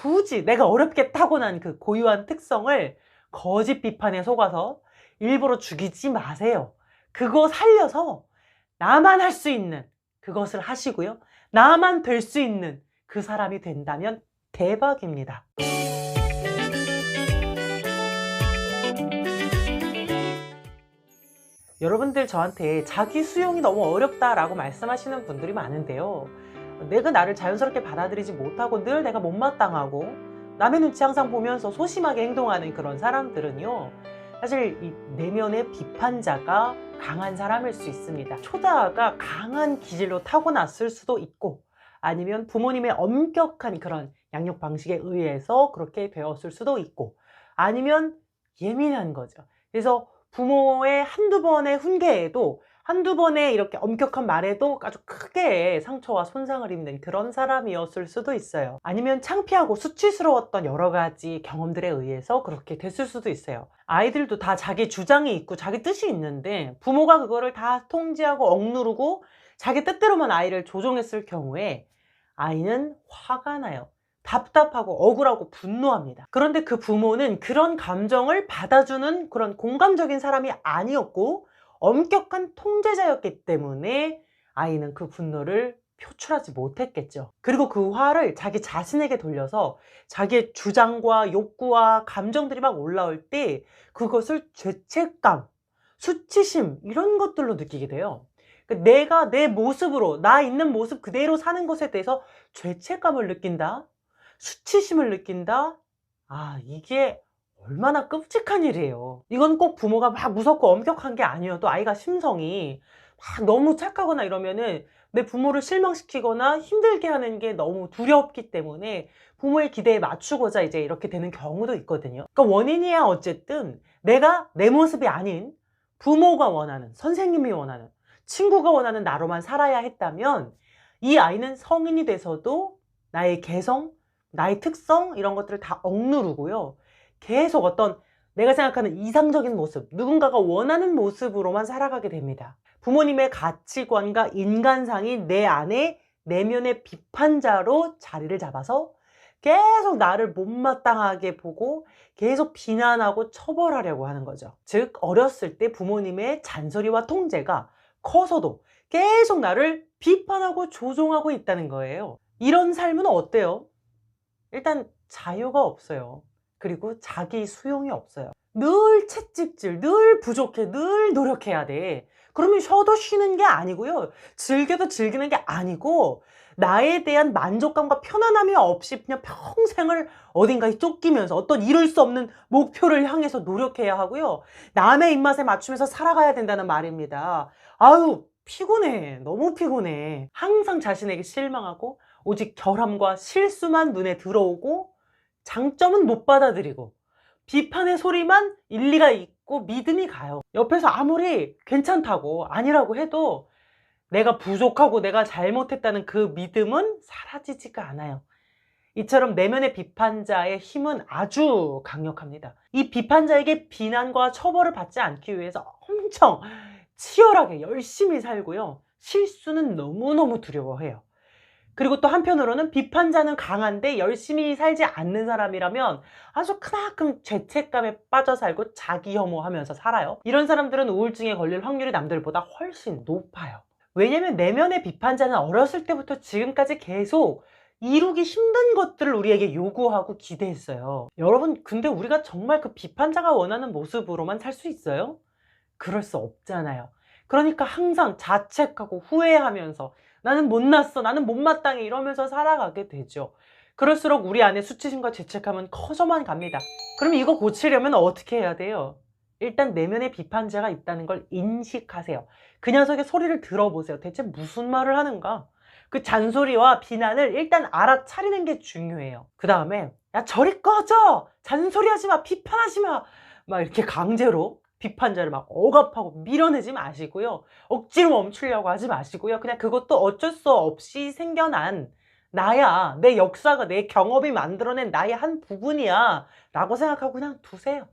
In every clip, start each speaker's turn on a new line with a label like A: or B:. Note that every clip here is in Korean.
A: 굳이 내가 어렵게 타고난 그 고유한 특성을 거짓 비판에 속아서 일부러 죽이지 마세요. 그거 살려서 나만 할 수 있는 그것을 하시고요. 나만 될 수 있는 그 사람이 된다면 대박입니다. 여러분들 저한테 자기 수용이 너무 어렵다라고 말씀하시는 분들이 많은데요. 내가 나를 자연스럽게 받아들이지 못하고 늘 내가 못마땅하고 남의 눈치 항상 보면서 소심하게 행동하는 그런 사람들은요. 사실 이 내면의 비판자가 강한 사람일 수 있습니다. 초자아가 강한 기질로 타고났을 수도 있고 아니면 부모님의 엄격한 그런 양육 방식에 의해서 그렇게 되었을 수도 있고 아니면 예민한 거죠. 그래서 부모의 한두 번의 훈계에도 한두 번의 이렇게 엄격한 말에도 아주 크게 상처와 손상을 입는 그런 사람이었을 수도 있어요. 아니면 창피하고 수치스러웠던 여러 가지 경험들에 의해서 그렇게 됐을 수도 있어요. 아이들도 다 자기 주장이 있고 자기 뜻이 있는데 부모가 그거를 다 통제하고 억누르고 자기 뜻대로만 아이를 조종했을 경우에 아이는 화가 나요. 답답하고 억울하고 분노합니다. 그런데 그 부모는 그런 감정을 받아주는 그런 공감적인 사람이 아니었고 엄격한 통제자였기 때문에 아이는 그 분노를 표출하지 못했겠죠. 그리고 그 화를 자기 자신에게 돌려서 자기의 주장과 욕구와 감정들이 막 올라올 때 그것을 죄책감, 수치심 이런 것들로 느끼게 돼요. 내가 내 모습으로 나 있는 모습 그대로 사는 것에 대해서 죄책감을 느낀다. 수치심을 느낀다? 아, 이게 얼마나 끔찍한 일이에요. 이건 꼭 부모가 막 무섭고 엄격한 게 아니어도 아이가 심성이 막 너무 착하거나 이러면은 내 부모를 실망시키거나 힘들게 하는 게 너무 두렵기 때문에 부모의 기대에 맞추고자 이제 이렇게 되는 경우도 있거든요. 그러니까 원인이야 어쨌든 내가 내 모습이 아닌 부모가 원하는, 선생님이 원하는, 친구가 원하는 나로만 살아야 했다면 이 아이는 성인이 돼서도 나의 개성, 나의 특성 이런 것들을 다 억누르고요. 계속 어떤 내가 생각하는 이상적인 모습, 누군가가 원하는 모습으로만 살아가게 됩니다. 부모님의 가치관과 인간상이 내 안에 내면의 비판자로 자리를 잡아서 계속 나를 못마땅하게 보고 계속 비난하고 처벌하려고 하는 거죠. 즉 어렸을 때 부모님의 잔소리와 통제가 커서도 계속 나를 비판하고 조종하고 있다는 거예요. 이런 삶은 어때요? 일단 자유가 없어요. 그리고 자기 수용이 없어요. 늘 채찍질, 늘 부족해, 늘 노력해야 돼. 그러면 쉬어도 쉬는 게 아니고요. 즐겨도 즐기는 게 아니고 나에 대한 만족감과 편안함이 없이 그냥 평생을 어딘가에 쫓기면서 어떤 이룰 수 없는 목표를 향해서 노력해야 하고요. 남의 입맛에 맞추면서 살아가야 된다는 말입니다. 아유, 피곤해. 너무 피곤해. 항상 자신에게 실망하고 오직 결함과 실수만 눈에 들어오고 장점은 못 받아들이고 비판의 소리만 일리가 있고 믿음이 가요. 옆에서 아무리 괜찮다고 아니라고 해도 내가 부족하고 내가 잘못했다는 그 믿음은 사라지지가 않아요. 이처럼 내면의 비판자의 힘은 아주 강력합니다. 이 비판자에게 비난과 처벌을 받지 않기 위해서 엄청 치열하게 열심히 살고요. 실수는 너무너무 두려워해요. 그리고 또 한편으로는 비판자는 강한데 열심히 살지 않는 사람이라면 아주 크나큰 죄책감에 빠져 살고 자기 혐오하면서 살아요. 이런 사람들은 우울증에 걸릴 확률이 남들보다 훨씬 높아요. 왜냐면 내면의 비판자는 어렸을 때부터 지금까지 계속 이루기 힘든 것들을 우리에게 요구하고 기대했어요. 여러분, 근데 우리가 정말 그 비판자가 원하는 모습으로만 살 수 있어요? 그럴 수 없잖아요. 그러니까 항상 자책하고 후회하면서 나는 못났어, 나는 못마땅해 이러면서 살아가게 되죠. 그럴수록 우리 안에 수치심과 죄책감은 커져만 갑니다. 그럼 이거 고치려면 어떻게 해야 돼요? 일단 내면의 비판자가 있다는 걸 인식하세요. 그 녀석의 소리를 들어보세요. 대체 무슨 말을 하는가? 그 잔소리와 비난을 일단 알아차리는 게 중요해요. 그 다음에 야 저리 꺼져! 잔소리하지 마! 비판하지 마! 막 이렇게 강제로 비판자를 막 억압하고 밀어내지 마시고요. 억지로 멈추려고 하지 마시고요. 그냥 그것도 어쩔 수 없이 생겨난 나야, 내 역사가 내 경험이 만들어낸 나의 한 부분이야 라고 생각하고 그냥 두세요.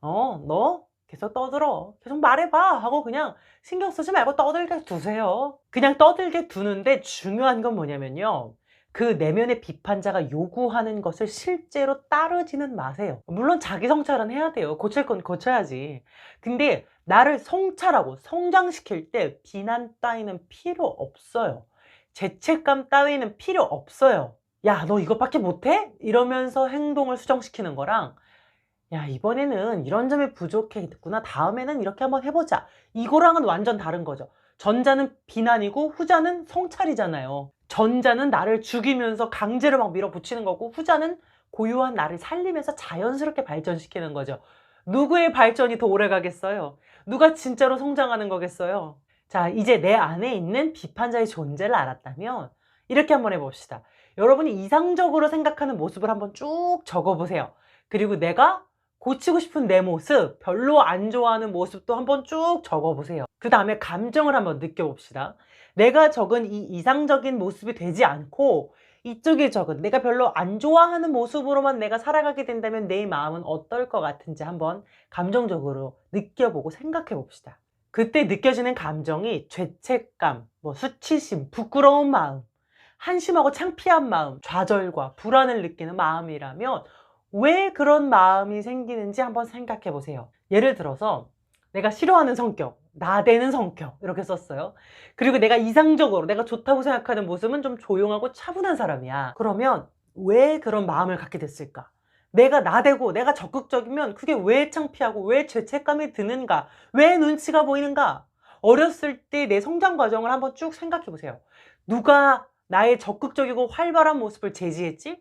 A: 너 계속 떠들어. 계속 말해봐 하고 그냥 신경 쓰지 말고 떠들게 두세요. 그냥 떠들게 두는데 중요한 건 뭐냐면요. 그 내면의 비판자가 요구하는 것을 실제로 따르지는 마세요. 물론 자기 성찰은 해야 돼요. 고칠 건 고쳐야지. 근데 나를 성찰하고 성장시킬 때 비난 따위는 필요 없어요. 죄책감 따위는 필요 없어요. 야, 너 이것밖에 못해? 이러면서 행동을 수정시키는 거랑, 야, 이번에는 이런 점이 부족했구나. 다음에는 이렇게 한번 해보자. 이거랑은 완전 다른 거죠. 전자는 비난이고 후자는 성찰이잖아요. 전자는 나를 죽이면서 강제로 막 밀어붙이는 거고, 후자는 고유한 나를 살리면서 자연스럽게 발전시키는 거죠. 누구의 발전이 더 오래 가겠어요? 누가 진짜로 성장하는 거겠어요? 자, 이제 내 안에 있는 비판자의 존재를 알았다면 이렇게 한번 해봅시다. 여러분이 이상적으로 생각하는 모습을 한번 쭉 적어보세요. 그리고 내가 고치고 싶은 내 모습, 별로 안 좋아하는 모습도 한번 쭉 적어보세요. 그 다음에 감정을 한번 느껴봅시다. 내가 적은 이 이상적인 모습이 되지 않고 이쪽에 적은 내가 별로 안 좋아하는 모습으로만 내가 살아가게 된다면 내 마음은 어떨 것 같은지 한번 감정적으로 느껴보고 생각해 봅시다. 그때 느껴지는 감정이 죄책감, 수치심, 부끄러운 마음, 한심하고 창피한 마음, 좌절과 불안을 느끼는 마음이라면 왜 그런 마음이 생기는지 한번 생각해 보세요. 예를 들어서 내가 싫어하는 성격, 나대는 성격 이렇게 썼어요. 그리고 내가 이상적으로 내가 좋다고 생각하는 모습은 좀 조용하고 차분한 사람이야. 그러면 왜 그런 마음을 갖게 됐을까? 내가 나대고 내가 적극적이면 그게 왜 창피하고 왜 죄책감이 드는가? 왜 눈치가 보이는가? 어렸을 때 내 성장 과정을 한번 쭉 생각해 보세요. 누가 나의 적극적이고 활발한 모습을 제지했지?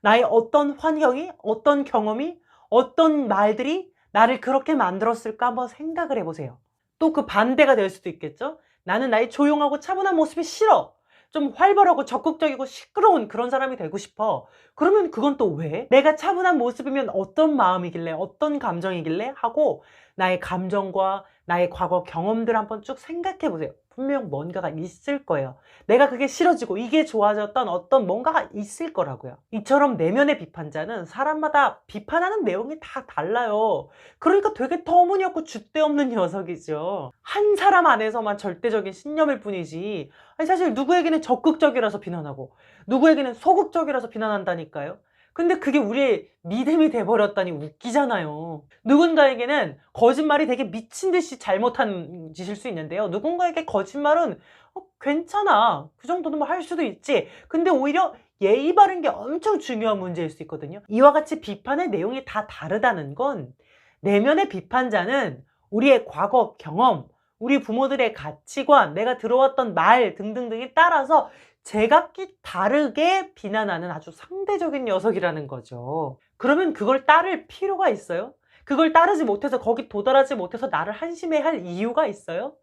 A: 나의 어떤 환경이, 어떤 경험이, 어떤 말들이 나를 그렇게 만들었을까 한번 생각을 해보세요. 또 그 반대가 될 수도 있겠죠? 나는 나의 조용하고 차분한 모습이 싫어. 좀 활발하고 적극적이고 시끄러운 그런 사람이 되고 싶어. 그러면 그건 또 왜? 내가 차분한 모습이면 어떤 마음이길래, 어떤 감정이길래 하고 나의 감정과 나의 과거 경험들 한번 쭉 생각해 보세요. 분명 뭔가가 있을 거예요. 내가 그게 싫어지고 이게 좋아졌던 어떤 뭔가가 있을 거라고요. 이처럼 내면의 비판자는 사람마다 비판하는 내용이 다 달라요. 그러니까 되게 터무니없고 줏대없는 녀석이죠. 한 사람 안에서만 절대적인 신념일 뿐이지, 아니 사실 누구에게는 적극적이라서 비난하고 누구에게는 소극적이라서 비난한다니까요. 근데 그게 우리의 믿음이 돼버렸다니 웃기잖아요. 누군가에게는 거짓말이 되게 미친 듯이 잘못한 짓일 수 있는데요. 누군가에게 거짓말은 괜찮아, 그 정도는 뭐 할 수도 있지. 근데 오히려 예의 바른 게 엄청 중요한 문제일 수 있거든요. 이와 같이 비판의 내용이 다 다르다는 건 내면의 비판자는 우리의 과거 경험, 우리 부모들의 가치관, 내가 들어왔던 말 등등등에 따라서 제각기 다르게 비난하는 아주 상대적인 녀석이라는 거죠. 그러면 그걸 따를 필요가 있어요? 그걸 따르지 못해서 거기 도달하지 못해서 나를 한심해할 이유가 있어요?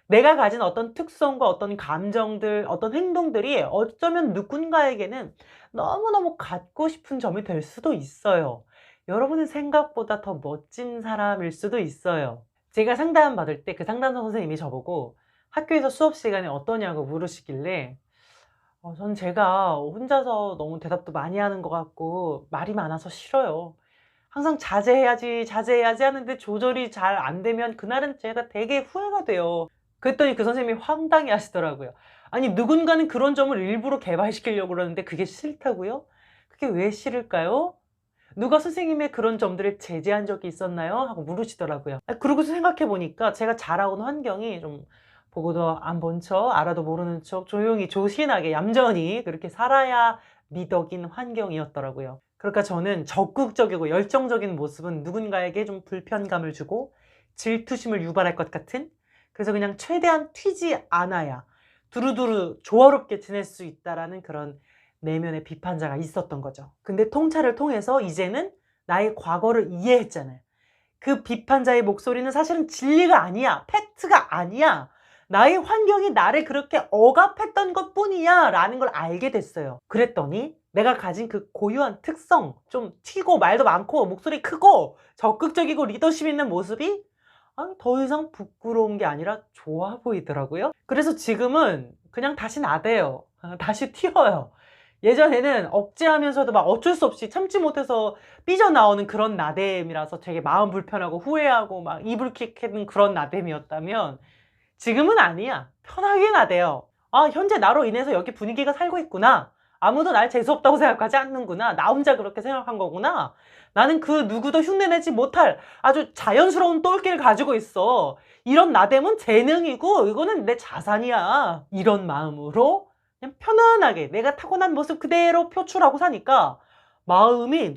A: 내가 가진 어떤 특성과 어떤 감정들, 어떤 행동들이 어쩌면 누군가에게는 너무너무 갖고 싶은 점이 될 수도 있어요. 여러분은 생각보다 더 멋진 사람일 수도 있어요. 제가 상담 받을 때 그 상담사 선생님이 저보고 학교에서 수업 시간에 어떠냐고 물으시길래 전 제가 혼자서 너무 대답도 많이 하는 것 같고 말이 많아서 싫어요. 항상 자제해야지, 자제해야지 하는데 조절이 잘 안 되면 그날은 제가 되게 후회가 돼요. 그랬더니 그 선생님이 황당해 하시더라고요. 아니, 누군가는 그런 점을 일부러 개발시키려고 그러는데 그게 싫다고요? 그게 왜 싫을까요? 누가 선생님의 그런 점들을 제재한 적이 있었나요? 하고 물으시더라고요. 그러고서 생각해 보니까 제가 자라온 환경이 좀 보고도 안 본 척, 알아도 모르는 척, 조용히 조신하게 얌전히 그렇게 살아야 미덕인 환경이었더라고요. 그러니까 저는 적극적이고 열정적인 모습은 누군가에게 좀 불편감을 주고 질투심을 유발할 것 같은, 그래서 그냥 최대한 튀지 않아야 두루두루 조화롭게 지낼 수 있다라는 그런 내면의 비판자가 있었던 거죠. 근데 통찰을 통해서 이제는 나의 과거를 이해했잖아요. 그 비판자의 목소리는 사실은 진리가 아니야, 팩트가 아니야, 나의 환경이 나를 그렇게 억압했던 것 뿐이야 라는 걸 알게 됐어요. 그랬더니 내가 가진 그 고유한 특성, 좀 튀고 말도 많고 목소리 크고 적극적이고 리더십 있는 모습이 더 이상 부끄러운 게 아니라 좋아 보이더라고요. 그래서 지금은 그냥 다시 나대요. 다시 튀어요. 예전에는 억제하면서도 막 어쩔 수 없이 참지 못해서 삐져나오는 그런 나댐이라서 되게 마음 불편하고 후회하고 막 이불킥하는 그런 나댐이었다면 지금은 아니야. 편하게 나대요. 현재 나로 인해서 여기 분위기가 살고 있구나. 아무도 날 재수없다고 생각하지 않는구나. 나 혼자 그렇게 생각한 거구나. 나는 그 누구도 흉내내지 못할 아주 자연스러운 똘끼를 가지고 있어. 이런 나됨은 재능이고 이거는 내 자산이야. 이런 마음으로 그냥 편안하게 내가 타고난 모습 그대로 표출하고 사니까 마음이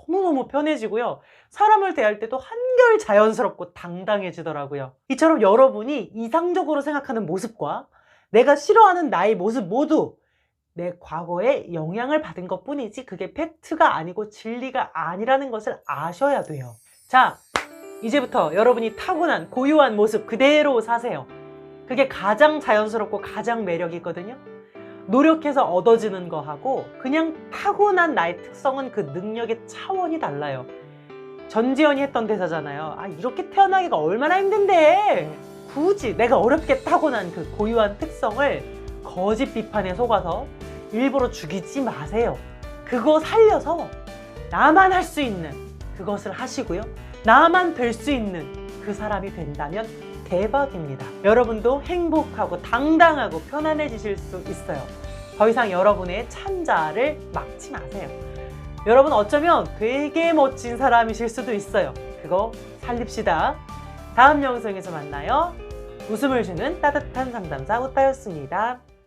A: 너무너무 편해지고요. 사람을 대할 때도 한결 자연스럽고 당당해지더라고요. 이처럼 여러분이 이상적으로 생각하는 모습과 내가 싫어하는 나의 모습 모두 내 과거에 영향을 받은 것뿐이지 그게 팩트가 아니고 진리가 아니라는 것을 아셔야 돼요. 자, 이제부터 여러분이 타고난 고유한 모습 그대로 사세요. 그게 가장 자연스럽고 가장 매력 있거든요. 노력해서 얻어지는 거하고 그냥 타고난 나의 특성은 그 능력의 차원이 달라요. 전지현이 했던 대사잖아요. 아, 이렇게 태어나기가 얼마나 힘든데 굳이 내가 어렵게 타고난 그 고유한 특성을 거짓 비판에 속아서 일부러 죽이지 마세요. 그거 살려서 나만 할 수 있는 그것을 하시고요. 나만 될 수 있는 그 사람이 된다면 대박입니다. 여러분도 행복하고 당당하고 편안해지실 수 있어요. 더 이상 여러분의 찬자를 막지 마세요. 여러분 어쩌면 되게 멋진 사람이실 수도 있어요. 그거 살립시다. 다음 영상에서 만나요. 웃음을 주는 따뜻한 상담사 우따였습니다.